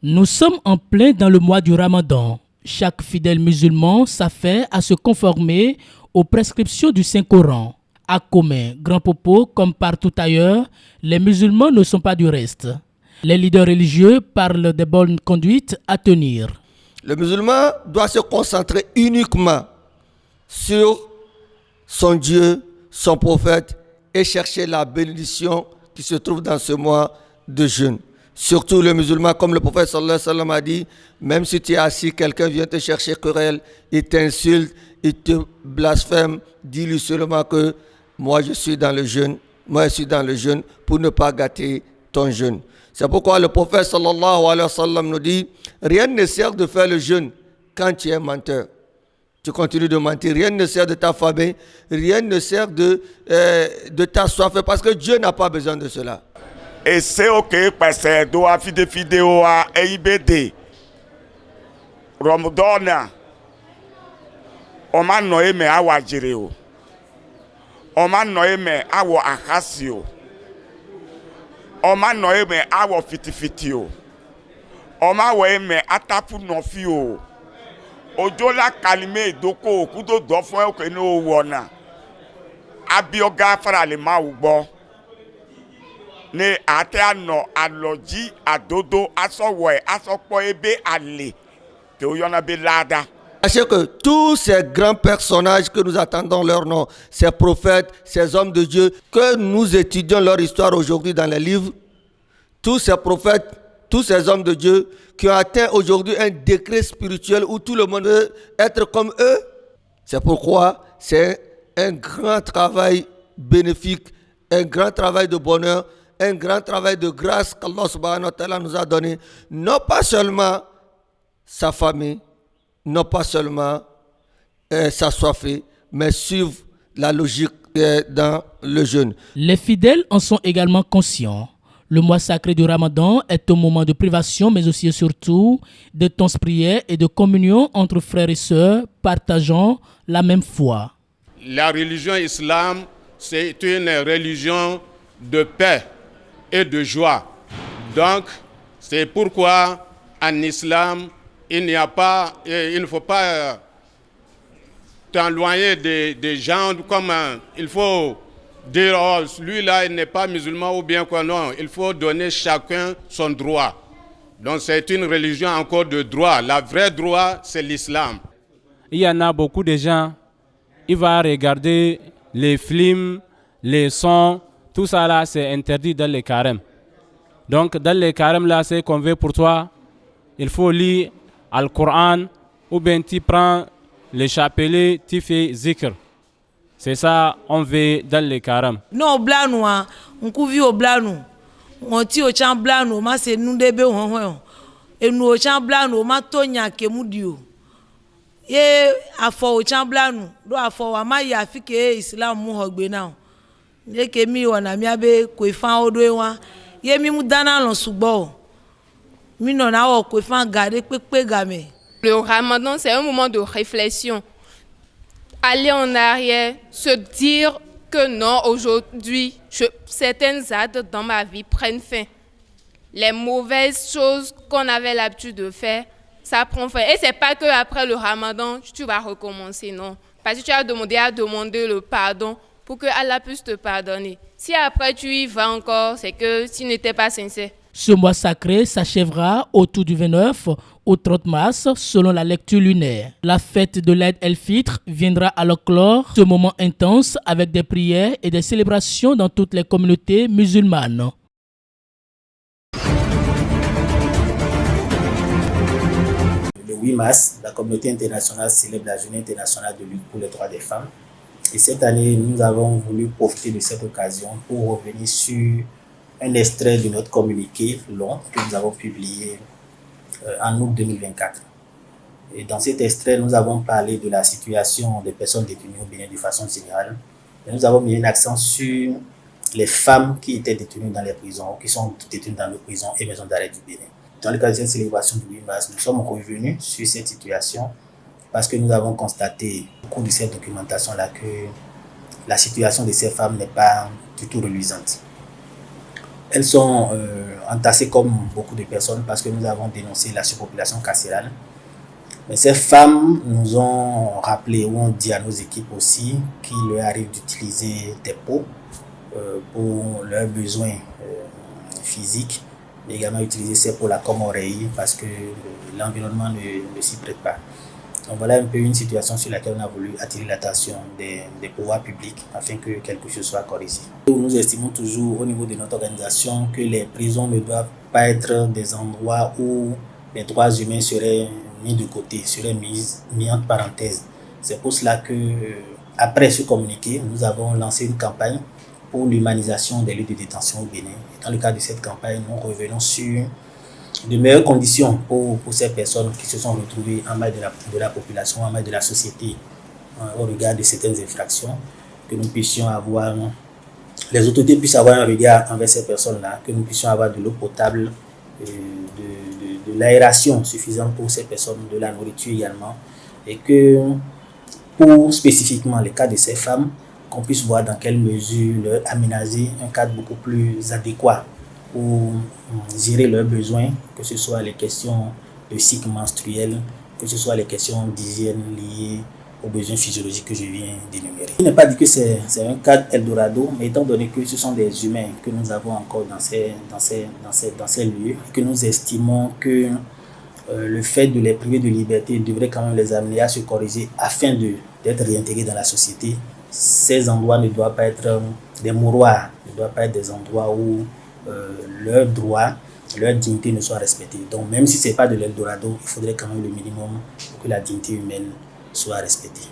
Nous sommes en plein dans le mois du Ramadan. Chaque fidèle musulman s'affaire à se conformer aux prescriptions du Saint-Coran. À Comé, Grand Popo, comme partout ailleurs, les musulmans ne sont pas du reste. Les leaders religieux parlent des bonnes conduites à tenir. Le musulman doit se concentrer uniquement sur son Dieu, son prophète et chercher la bénédiction qui se trouve dans ce mois de jeûne. Surtout le musulman, comme le prophète sallallahu alayhi wa sallam a dit, même si tu es assis, quelqu'un vient te chercher querelle, il t'insulte, il te blasphème, dis-lui seulement que moi je suis dans le jeûne pour ne pas gâter ton jeûne. C'est pourquoi le prophète sallallahu alayhi wa sallam nous dit, rien ne sert de faire le jeûne quand tu es menteur. Tu continues de mentir, rien ne sert de t'affamer, rien ne sert de t'assoiffer parce que Dieu n'a pas besoin de cela. Et c'est ok parce que doit faire des vidéos à EIBD. Ramadan, on m'a noyé mais à Wajireo. On m'a noyé mais à Akasio. On m'a noyé mais à Fitifitio. On m'a noyé mais à Tapu Nofio. Ojola Kalime Doko Kudo Dofo Keno Wona. Abioga Farale Maubo. Ne ateano aloji adodo asowe asokpo ebe ale te oyona belada. Sachez que tous ces grands personnages que nous attendons leur nom, ces prophètes, ces hommes de Dieu, que nous étudions leur histoire aujourd'hui dans les livres, tous ces prophètes, tous ces hommes de Dieu qui ont atteint aujourd'hui un décret spirituel où tout le monde veut être comme eux, c'est pourquoi c'est un grand travail bénéfique, un grand travail de bonheur, un grand travail de grâce qu'Allah subhanahu wa ta'ala nous a donné, non pas seulement sa famille, non pas seulement s'assoiffer, mais suivre la logique dans le jeûne. Les fidèles en sont également conscients. Le mois sacré du Ramadan est un moment de privation, mais aussi et surtout de temps de prière et de communion entre frères et sœurs partageant la même foi. La religion islam, c'est une religion de paix et de joie. Donc, c'est pourquoi en islam, il ne faut pas t'éloigner des gens comme il faut dire, oh, lui-là, il n'est pas musulman ou bien quoi, non. Il faut donner chacun son droit. Donc, c'est une religion encore de droit. La vraie droit, c'est l'islam. Il y en a beaucoup de gens, ils vont regarder les films, les sons, tout ça là, c'est interdit dans les carèmes. Donc, dans les carèmes là, c'est qu'on veut pour toi, il faut lire Al-Coran ou bien tu prends le chapelet, tu fais zikr. C'est ça, on veut dans les carèmes. Non, blano, on couvre au blano. On tire au champ blano, ma c'est nous débé on. Et nous au champ blano, ma tonya kemudio. Et à fort au champ blano, do à fort à ma ya fi que islam mu hogbe now. Ne ke mi wana mi abe ko fan odo ewa. Ye mi mu dana lon sugbo. Mi non na o ko fan garder pepe game. Le Ramadan, c'est un moment de réflexion. Aller en arrière, se dire que non, aujourd'hui, certaines actes dans ma vie prennent fin. Les mauvaises choses qu'on avait l'habitude de faire, ça prend fin. Et c'est pas que après le Ramadan, tu vas recommencer, non. Parce que tu as demandé à demander le pardon pour que Allah puisse te pardonner. Si après tu y vas encore, c'est que tu n'étais pas sincère. Ce mois sacré s'achèvera autour du 29 au 30 mars selon la lecture lunaire. La fête de l'Aïd el-Fitr viendra alors clore ce moment intense avec des prières et des célébrations dans toutes les communautés musulmanes. Le 8 mars, la communauté internationale célèbre la journée internationale de lutte pour les droits des femmes. Et cette année, nous avons voulu profiter de cette occasion pour revenir sur un extrait de notre communiqué long que nous avons publié en août 2024. Et dans cet extrait, nous avons parlé de la situation des personnes détenues au Bénin de façon générale. Et nous avons mis un accent sur les femmes qui étaient détenues dans les prisons, qui sont détenues dans nos prisons et maisons d'arrêt du Bénin. Dans le cadre de cette célébration du 8 mars, nous sommes revenus sur cette situation parce que nous avons constaté au cours de cette documentation-là que la situation de ces femmes n'est pas du tout reluisante. Elles sont entassés comme beaucoup de personnes parce que nous avons dénoncé la surpopulation carcérale. Mais ces femmes nous ont rappelé ou ont dit à nos équipes aussi qu'il leur arrive d'utiliser des pots pour leurs besoins physiques, mais également utiliser ces pots-là comme oreiller parce que l'environnement ne s'y prête pas. Donc voilà un peu une situation sur laquelle on a voulu attirer l'attention des pouvoirs publics afin que quelque chose soit corrigé. Nous estimons toujours au niveau de notre organisation que les prisons ne doivent pas être des endroits où les droits humains seraient mis de côté, seraient mis entre parenthèses. C'est pour cela que, après ce communiqué, nous avons lancé une campagne pour l'humanisation des lieux de détention au Bénin. Et dans le cadre de cette campagne, nous revenons sur de meilleures conditions pour ces personnes qui se sont retrouvées en main de la population, en main de la société, au regard de certaines infractions, que nous puissions avoir, les autorités puissent avoir un regard envers ces personnes-là, que nous puissions avoir de l'eau potable, de l'aération suffisante pour ces personnes, de la nourriture également, et que pour spécifiquement les cas de ces femmes, qu'on puisse voir dans quelle mesure leur aménager un cadre beaucoup plus adéquat pour gérer leurs besoins, que ce soit les questions de cycle menstruel, que ce soit les questions d'hygiène liées aux besoins physiologiques que je viens d'énumérer. Il n'est pas dit que c'est un cadre Eldorado, mais étant donné que ce sont des humains que nous avons encore dans ces lieux, que nous estimons que le fait de les priver de liberté devrait quand même les amener à se corriger afin d'être réintégrés dans la société. Ces endroits ne doivent pas être des mouroirs, ne doivent pas être des endroits où leurs droits, leur dignité ne soient respectés. Donc même si ce n'est pas de l'Eldorado, il faudrait quand même le minimum pour que la dignité humaine soit respectée.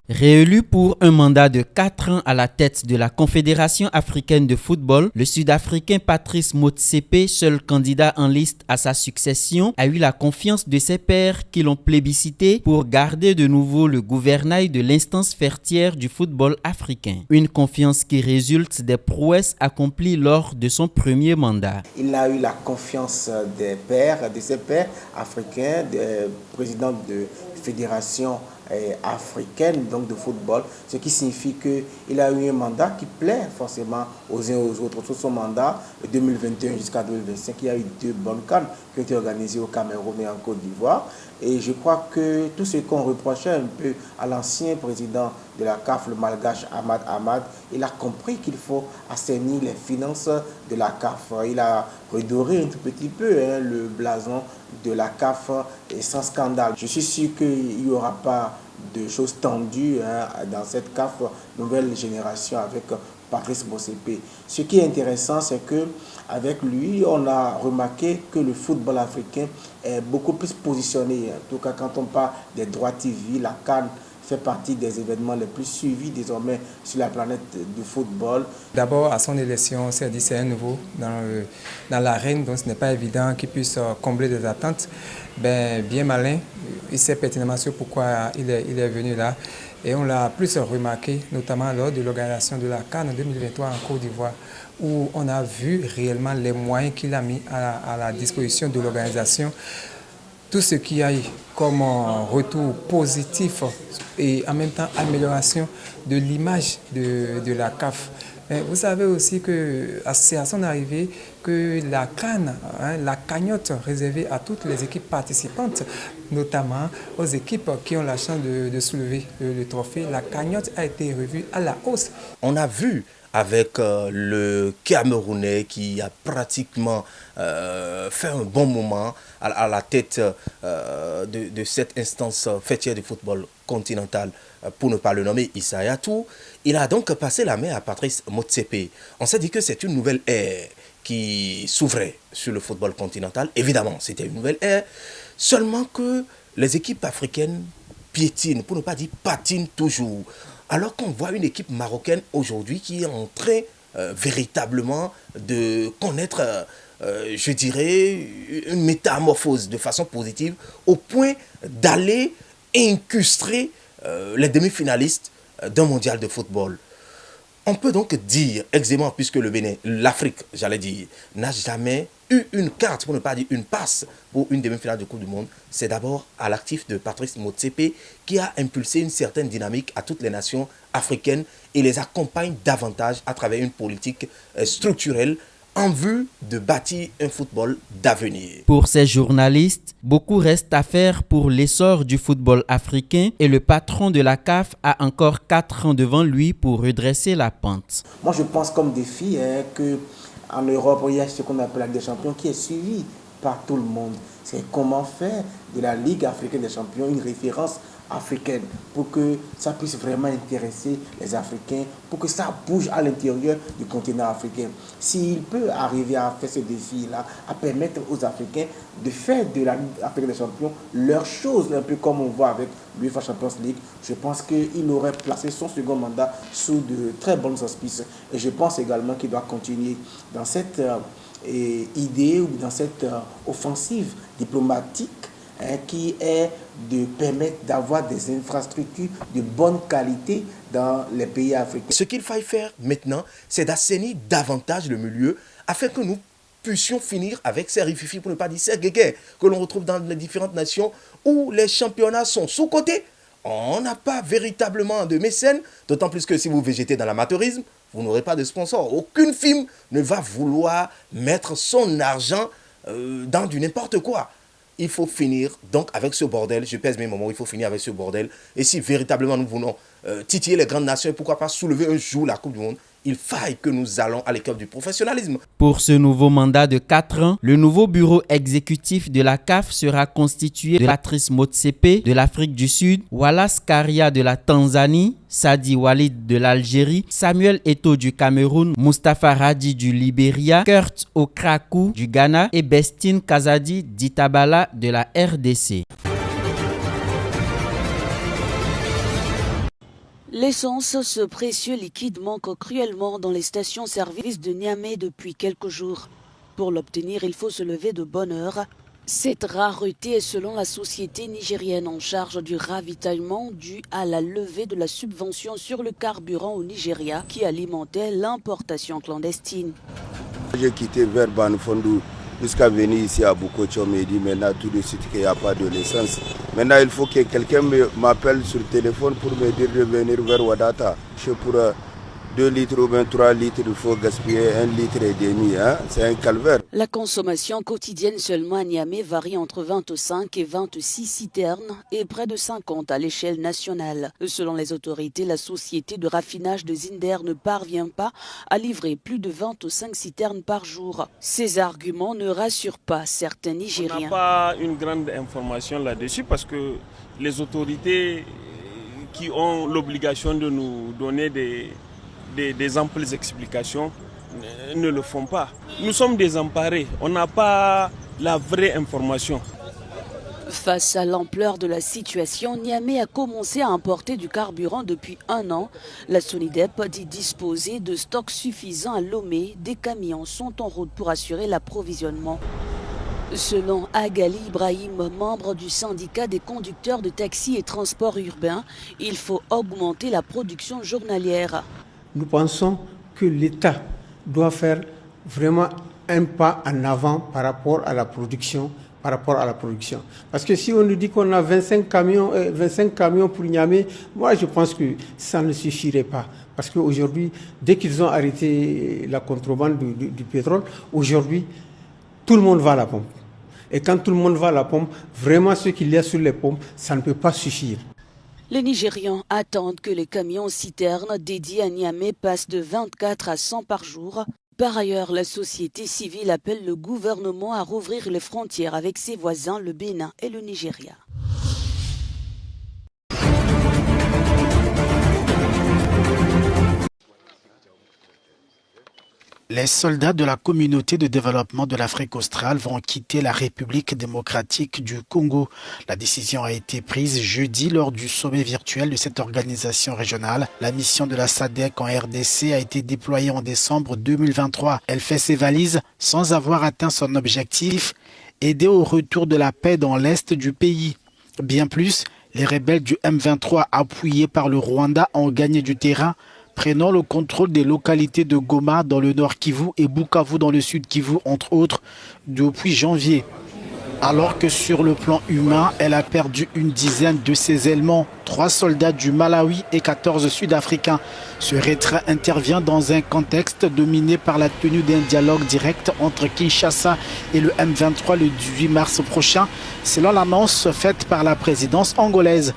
Réélu pour un mandat de 4 ans à la tête de la Confédération africaine de football, le Sud-Africain Patrice Motsepe, seul candidat en liste à sa succession, a eu la confiance de ses pairs qui l'ont plébiscité pour garder de nouveau le gouvernail de l'instance faîtière du football africain. Une confiance qui résulte des prouesses accomplies lors de son premier mandat. Il a eu la confiance de ses pairs africains, des présidents de fédération africaine donc de football, ce qui signifie qu'il a eu un mandat qui plaît forcément aux uns et aux autres. Sur son mandat de 2021 jusqu'à 2025, il y a eu 2 bonnes CAN qui ont été organisées au Cameroun et en Côte d'Ivoire. Et je crois que tout ce qu'on reprochait un peu à l'ancien président de la CAF, le malgache Ahmad Ahmad, il a compris qu'il faut assainir les finances de la CAF. Il a redoré un tout petit peu le blason de la CAF et sans scandale. Je suis sûr qu'il n'y aura pas de choses tendues dans cette CAF nouvelle génération avec Patrice Motsepe. Ce qui est intéressant, c'est que avec lui, on a remarqué que le football africain est beaucoup plus positionné. En tout cas, quand on parle des droits TV, la CAN fait partie des événements les plus suivis désormais sur la planète du football. D'abord, à son élection, on s'est dit c'est un nouveau dans l'arène, donc ce n'est pas évident qu'il puisse combler des attentes. Bien malin, il sait pertinemment pourquoi il est venu là. Et on l'a plus remarqué, notamment lors de l'organisation de la CAN en 2023 en Côte d'Ivoire, où on a vu réellement les moyens qu'il a mis à la disposition de l'organisation. Tout ce qu'il y a eu comme retour positif et en même temps amélioration de l'image de la CAF. Vous savez aussi que c'est à son arrivée que la CAN, la cagnotte réservée à toutes les équipes participantes, notamment aux équipes qui ont la chance de soulever le trophée, la cagnotte a été revue à la hausse. On a vu avec le Camerounais qui a pratiquement fait un bon moment à la tête de cette instance faîtière du football continental, pour ne pas le nommer Issa Hayatou. Il a donc passé la main à Patrice Motsepe. On s'est dit que c'est une nouvelle ère qui s'ouvrait sur le football continental. Évidemment, c'était une nouvelle ère, seulement que les équipes africaines piétinent, pour ne pas dire patinent toujours. Alors qu'on voit une équipe marocaine aujourd'hui qui est en train véritablement de connaître, je dirais, une métamorphose de façon positive au point d'aller incrustrer les demi-finalistes d'un mondial de football. On peut donc dire aisément, puisque le Bénin, l'Afrique, j'allais dire, n'a jamais eu une carte, pour ne pas dire une passe, pour une demi-finale de Coupe du Monde, c'est d'abord à l'actif de Patrice Motsepe qui a impulsé une certaine dynamique à toutes les nations africaines et les accompagne davantage à travers une politique structurelle en vue de bâtir un football d'avenir. Pour ces journalistes, beaucoup reste à faire pour l'essor du football africain et le patron de la CAF a encore 4 ans devant lui pour redresser la pente. Moi, je pense comme défi qu'en Europe, il y a ce qu'on appelle la Ligue des Champions qui est suivi par tout le monde. C'est comment faire de la Ligue africaine des champions une référence africaine pour que ça puisse vraiment intéresser les Africains, pour que ça bouge à l'intérieur du continent africain. S'il peut arriver à faire ce défi-là, à permettre aux Africains de faire de la Ligue africaine des champions leur chose, un peu comme on voit avec l'UEFA Champions League, je pense qu'il aurait placé son second mandat sous de très bons auspices. Et je pense également qu'il doit continuer dans cette idée ou dans cette offensive diplomatique qui est de permettre d'avoir des infrastructures de bonne qualité dans les pays africains. Ce qu'il faille faire maintenant, c'est d'assainir davantage le milieu afin que nous puissions finir avec ces rififi, pour ne pas dire ces guéguerres que l'on retrouve dans les différentes nations où les championnats sont sous-cotés. On n'a pas véritablement de mécènes, d'autant plus que si vous végétez dans l'amateurisme, vous n'aurez pas de sponsor. Aucune firme ne va vouloir mettre son argent dans du n'importe quoi. Il faut finir donc avec ce bordel, je pèse mes moments, il faut finir avec ce bordel. Et si véritablement nous voulons titiller les grandes nations, pourquoi pas soulever un jour la Coupe du Monde, il faille que nous allons à l'école du professionnalisme. Pour ce nouveau mandat de 4 ans, le nouveau bureau exécutif de la CAF sera constitué de Patrice Motsepe de l'Afrique du Sud, Wallace Karia de la Tanzanie, Sadi Walid de l'Algérie, Samuel Eto'o du Cameroun, Mustapha Radi du Libéria, Kurt Okraku du Ghana et Bestine Kazadi d'Itabala de la RDC. L'essence, ce précieux liquide, manque cruellement dans les stations-service de Niamey depuis quelques jours. Pour l'obtenir, il faut se lever de bonne heure. Cette rareté est selon la société nigérienne en charge du ravitaillement due à la levée de la subvention sur le carburant au Nigeria qui alimentait l'importation clandestine. J'ai quitté vers Banfondou jusqu'à venir ici à Boukocho, me dit maintenant tout de suite qu'il n'y a pas de l'essence. Maintenant il faut que quelqu'un m'appelle sur le téléphone pour me dire de venir vers Wadata. Pour 2 litres ou 23 litres, il faut gaspiller 1,5 litre. Hein? C'est un calvaire. La consommation quotidienne seulement à Niamey varie entre 25 et 26 citernes et près de 50 à l'échelle nationale. Selon les autorités, la société de raffinage de Zinder ne parvient pas à livrer plus de 25 citernes par jour. Ces arguments ne rassurent pas certains Nigériens. On n'a pas une grande information là-dessus parce que les autorités qui ont l'obligation de nous donner des amples explications ne le font pas. Nous sommes désemparés, on n'a pas la vraie information. Face à l'ampleur de la situation, Niamey a commencé à importer du carburant depuis 1 an. La Sonidep dit disposer de stocks suffisants à Lomé. Des camions sont en route pour assurer l'approvisionnement. Selon Agali Ibrahim, membre du syndicat des conducteurs de taxi et transports urbains, il faut augmenter la production journalière. Nous pensons que l'État doit faire vraiment un pas en avant par rapport à la production. Parce que si on nous dit qu'on a 25 camions pour Niamey, moi je pense que ça ne suffirait pas. Parce qu'aujourd'hui, dès qu'ils ont arrêté la contrebande du pétrole, aujourd'hui, tout le monde va à la pompe. Et quand tout le monde va à la pompe, vraiment ce qu'il y a sur les pompes, ça ne peut pas suffire. Les Nigérians attendent que les camions citernes dédiés à Niamey passent de 24 à 100 par jour. Par ailleurs, la société civile appelle le gouvernement à rouvrir les frontières avec ses voisins, le Bénin et le Nigeria. Les soldats de la communauté de développement de l'Afrique australe vont quitter la République démocratique du Congo. La décision a été prise jeudi lors du sommet virtuel de cette organisation régionale. La mission de la SADC en RDC a été déployée en décembre 2023. Elle fait ses valises sans avoir atteint son objectif, aider au retour de la paix dans l'est du pays. Bien plus, les rebelles du M23 appuyés par le Rwanda ont gagné du terrain, prenant le contrôle des localités de Goma dans le nord Kivu et Bukavu dans le sud Kivu, entre autres, depuis janvier. alors que sur le plan humain, elle a perdu une dizaine de ses éléments, 3 soldats du Malawi et 14 Sud-Africains. Ce retrait intervient dans un contexte dominé par la tenue d'un dialogue direct entre Kinshasa et le M23 le 18 mars prochain, selon l'annonce faite par la présidence angolaise.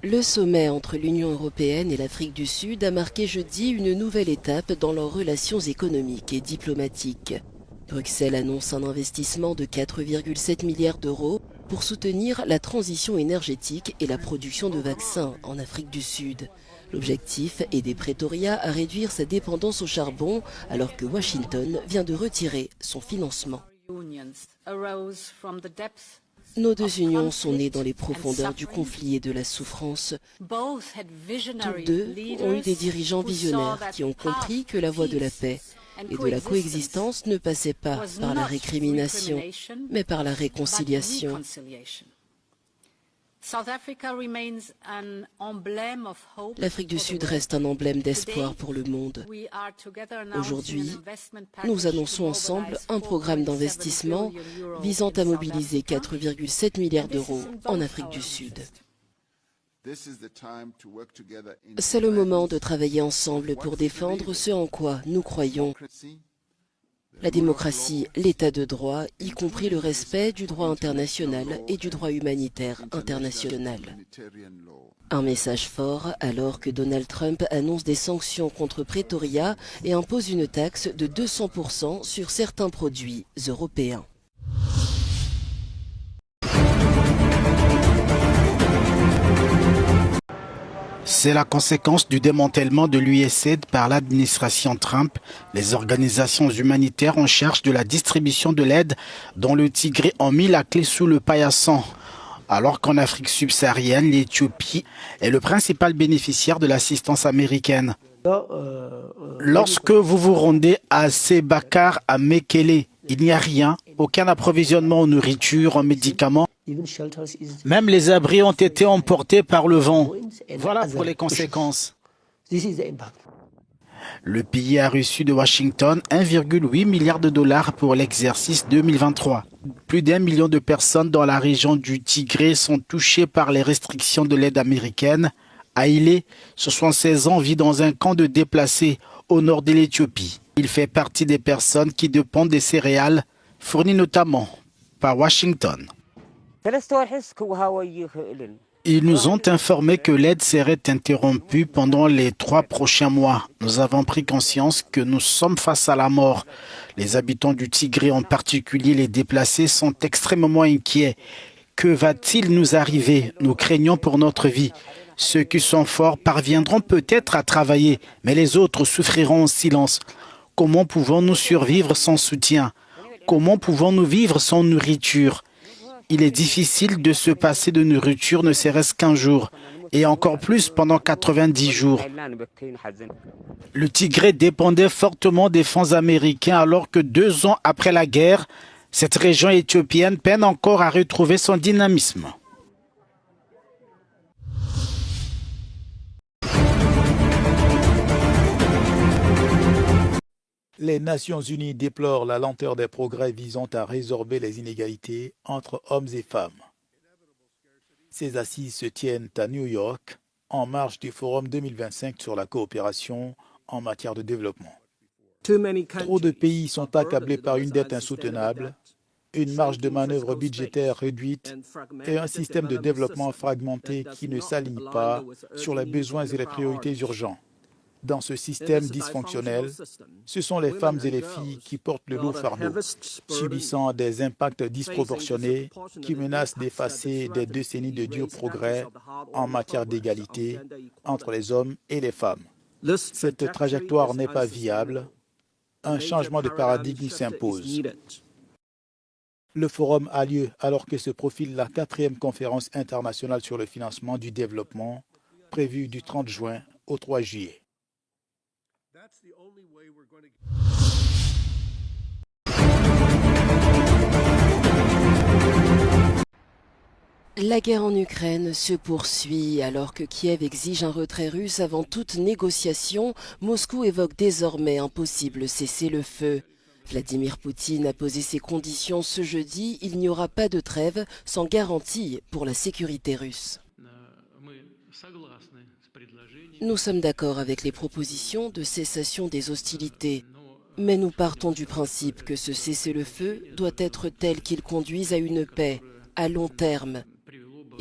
Le sommet entre l'Union européenne et l'Afrique du Sud a marqué jeudi une nouvelle étape dans leurs relations économiques et diplomatiques. Bruxelles annonce un investissement de 4,7 milliards d'euros pour soutenir la transition énergétique et la production de vaccins en Afrique du Sud. L'objectif est d'aider Pretoria à réduire sa dépendance au charbon alors que Washington vient de retirer son financement. Nos deux unions sont nées dans les profondeurs du conflit et de la souffrance. Toutes deux ont eu des dirigeants visionnaires qui ont compris que la voie de la paix et de la coexistence ne passait pas par la récrimination, mais par la réconciliation. L'Afrique du Sud reste un emblème d'espoir pour le monde. Aujourd'hui, nous annonçons ensemble un programme d'investissement visant à mobiliser 4,7 milliards d'euros en Afrique du Sud. C'est le moment de travailler ensemble pour défendre ce en quoi nous croyons. La démocratie, l'état de droit, y compris le respect du droit international et du droit humanitaire international. Un message fort alors que Donald Trump annonce des sanctions contre Pretoria et impose une taxe de 200% sur certains produits européens. C'est la conséquence du démantèlement de l'USAID par l'administration Trump. Les organisations humanitaires en charge de la distribution de l'aide dans le Tigré ont mis la clé sous le paillasson. Alors qu'en Afrique subsaharienne, l'Éthiopie est le principal bénéficiaire de l'assistance américaine. Lorsque vous vous rendez à Sebakar, à Mekele, il n'y a rien, aucun approvisionnement en nourriture, en médicaments. Même les abris ont été emportés par le vent. Voilà pour les conséquences. Le pays a reçu de Washington 1,8 milliard de dollars pour l'exercice 2023. Plus d'1 million de personnes dans la région du Tigré sont touchées par les restrictions de l'aide américaine. Haïlé, 76 ans, vit dans un camp de déplacés au nord de l'Éthiopie. Il fait partie des personnes qui dépendent des céréales, fournies notamment par Washington. Ils nous ont informé que l'aide serait interrompue pendant les 3 prochains mois. Nous avons pris conscience que nous sommes face à la mort. Les habitants du Tigré, en particulier les déplacés, sont extrêmement inquiets. Que va-t-il nous arriver? Nous craignons pour notre vie. Ceux qui sont forts parviendront peut-être à travailler, mais les autres souffriront en silence. Comment pouvons-nous survivre sans soutien? Comment pouvons-nous vivre sans nourriture? Il est difficile de se passer de nourriture ne serait-ce qu'un jour, et encore plus pendant 90 jours. Le Tigré dépendait fortement des fonds américains alors que 2 ans après la guerre, cette région éthiopienne peine encore à retrouver son dynamisme. Les Nations Unies déplorent la lenteur des progrès visant à résorber les inégalités entre hommes et femmes. Ces assises se tiennent à New York, en marge du Forum 2025 sur la coopération en matière de développement. Trop de pays sont accablés par une dette insoutenable, une marge de manœuvre budgétaire réduite et un système de développement fragmenté qui ne s'aligne pas sur les besoins et les priorités urgents. Dans ce système dysfonctionnel, ce sont les femmes et les filles qui portent le lourd fardeau, subissant des impacts disproportionnés qui menacent d'effacer des décennies de durs progrès en matière d'égalité entre les hommes et les femmes. Cette trajectoire n'est pas viable. Un changement de paradigme s'impose. Le forum a lieu alors que se profile la 4e conférence internationale sur le financement du développement, prévue du 30 juin au 3 juillet. La guerre en Ukraine se poursuit. Alors que Kiev exige un retrait russe avant toute négociation, Moscou évoque désormais un possible cessez-le-feu. Vladimir Poutine a posé ses conditions ce jeudi. Il n'y aura pas de trêve sans garantie pour la sécurité russe. Nous sommes d'accord avec les propositions de cessation des hostilités, mais nous partons du principe que ce cessez-le-feu doit être tel qu'il conduise à une paix à long terme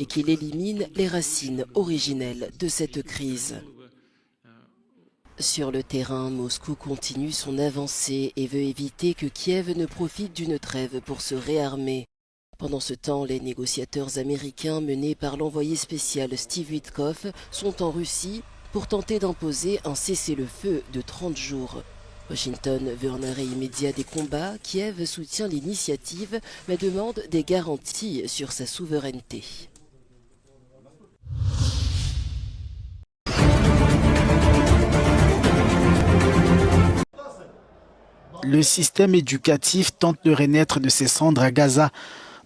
et qu'il élimine les racines originelles de cette crise. Sur le terrain, Moscou continue son avancée et veut éviter que Kiev ne profite d'une trêve pour se réarmer. Pendant ce temps, les négociateurs américains menés par l'envoyé spécial Steve Witkoff sont en Russie pour tenter d'imposer un cessez-le-feu de 30 jours. Washington veut un arrêt immédiat des combats. Kiev soutient l'initiative mais demande des garanties sur sa souveraineté. Le système éducatif tente de renaître de ses cendres à Gaza.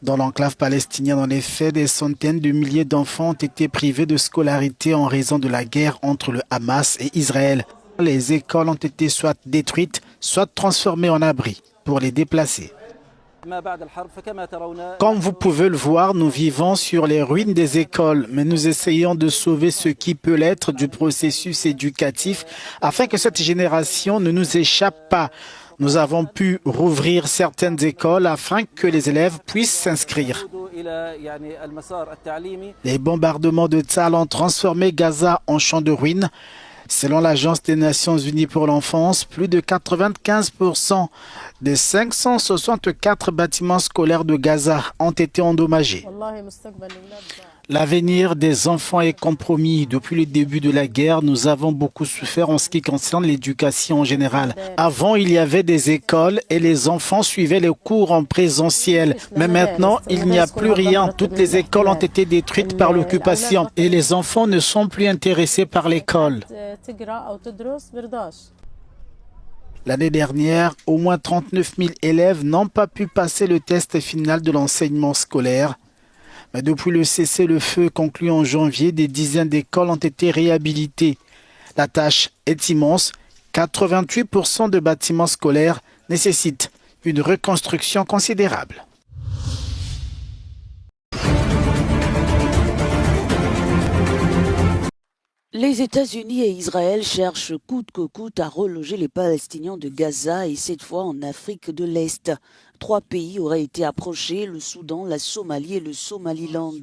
Dans l'enclave palestinienne, en effet, des centaines de milliers d'enfants ont été privés de scolarité en raison de la guerre entre le Hamas et Israël. Les écoles ont été soit détruites, soit transformées en abris pour les déplacés. Comme vous pouvez le voir, nous vivons sur les ruines des écoles, mais nous essayons de sauver ce qui peut l'être du processus éducatif afin que cette génération ne nous échappe pas. Nous avons pu rouvrir certaines écoles afin que les élèves puissent s'inscrire. Les bombardements de Tzal ont transformé Gaza en champ de ruines. Selon l'Agence des Nations Unies pour l'enfance, plus de 95% des 564 bâtiments scolaires de Gaza ont été endommagés. L'avenir des enfants est compromis. Depuis le début de la guerre, nous avons beaucoup souffert en ce qui concerne l'éducation en général. Avant, il y avait des écoles et les enfants suivaient les cours en présentiel. Mais maintenant, il n'y a plus rien. Toutes les écoles ont été détruites par l'occupation et les enfants ne sont plus intéressés par l'école. L'année dernière, au moins 39 000 élèves n'ont pas pu passer le test final de l'enseignement scolaire. Mais depuis le cessez-le-feu conclu en janvier, des dizaines d'écoles ont été réhabilitées. La tâche est immense. 88% de bâtiments scolaires nécessitent une reconstruction considérable. Les États-Unis et Israël cherchent coûte que coûte à reloger les Palestiniens de Gaza et cette fois en Afrique de l'Est. 3 pays auraient été approchés, le Soudan, la Somalie et le Somaliland.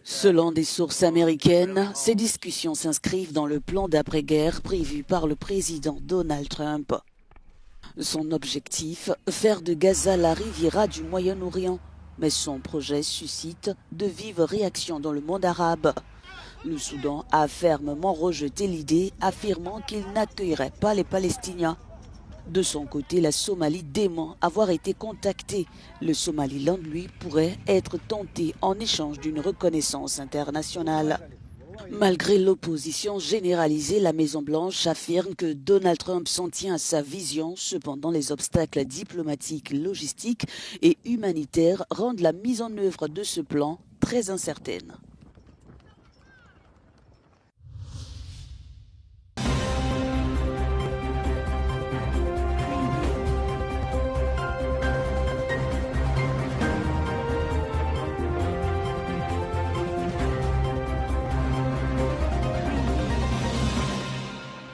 Selon des sources américaines, ces discussions s'inscrivent dans le plan d'après-guerre prévu par le président Donald Trump. Son objectif, faire de Gaza la Riviera du Moyen-Orient. Mais son projet suscite de vives réactions dans le monde arabe. Le Soudan a fermement rejeté l'idée, affirmant qu'il n'accueillerait pas les Palestiniens. De son côté, la Somalie dément avoir été contactée. Le Somaliland, lui, pourrait être tenté en échange d'une reconnaissance internationale. Malgré l'opposition généralisée, la Maison-Blanche affirme que Donald Trump s'en tient à sa vision. Cependant, les obstacles diplomatiques, logistiques et humanitaires rendent la mise en œuvre de ce plan très incertaine.